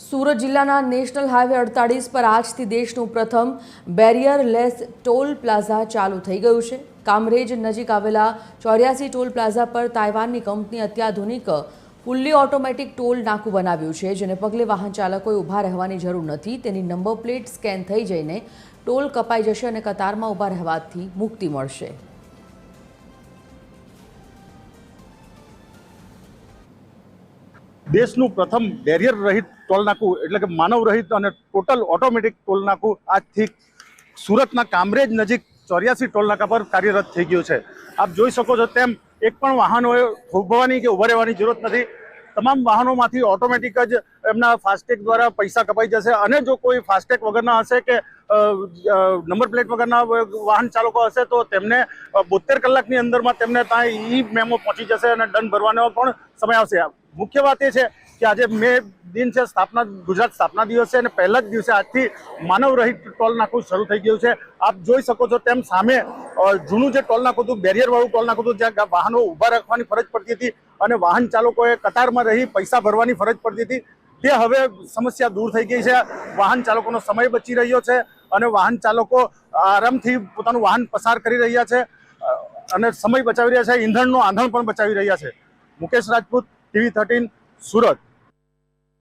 સુરત જિલ્લાના national highway 48 પર આજથી દેશનું પ્રથમ બેરિયરલેસ ટોલ પ્લાઝા ચાલુ થઈ ગયું છે। કામરેજ નજીક આવેલા 84 ટોલ પ્લાઝા પર તાઇવાનની કંપની અત્યાધુનિક ફુલ્લી ઓટોમેટિક ટોલ નાકું બનાવ્યું છે, જેને પગલે વાહન ચાલકોએ ઊભા રહેવાની જરૂર નથી। તેની નંબર પ્લેટ સ્કેન થઈ જઈને ટોલ કપાઈ જશે અને કતારમાં ઊભા રહેવાથી મુક્તિ મળશે। દેશનું પ્રથમ બેરિયર રહિત ટોલ નાકું એટલે કે માનવ રહિત અને ટોટલ ઓટોમેટિક ટોલ નાકું આજથી સુરતના કામરેજ નજીક 84 ટોલ નાકા પર કાર્યરત થઈ ગયું છે। આપ જોઈ શકો છો તેમ એક પણ વાહનોએ ઊભવાની કે ઊભા રહેવાની જરૂરત નથી। તમામ વાહનોમાંથી ઓટોમેટિક જ એમના ફાસ્ટેગ દ્વારા પૈસા કપાઈ જશે અને જો કોઈ ફાસ્ટેગ વગરના હશે કે નંબર પ્લેટ વગરના વાહન ચાલકો હશે તો તેમને 72 કલાકની અંદરમાં તેમને ત્યાં ઈ મેમો પહોંચી જશે અને દંડ ભરવાનો પણ સમય આવશે। મુખ્ય વાત એ છે કે આજે મે દિન છે સ્થાપના ગુજરાત સ્થાપના દિવસ છે અને પહેલા જ દિવસે આજથી માનવ રહિત ટોલ નાકું શરૂ થઈ ગયું છે। આપ જોઈ શકો છો તેમ સામે જૂનું જે ટોલ નાકું હતું, બેરિયર વાળું ટોલ નાકું હતું, જ્યાં વાહનો ઊભા રાખવાની ફરજ પડતી હતી અને વાહન ચાલકોએ કતારમાં રહી પૈસા ભરવાની ફરજ પડતી હતી, તે હવે સમસ્યા દૂર થઈ ગઈ છે। વાહન ચાલકોનો સમય બચી રહ્યો છે અને વાહન ચાલકો આરામથી પોતાનું વાહન પસાર કરી રહ્યા છે અને સમય બચાવી રહ્યા છે, ઈંધણનું આંધણ પણ બચાવી રહ્યા છે। મુકેશ રાજપૂત, TV 13 સુરત।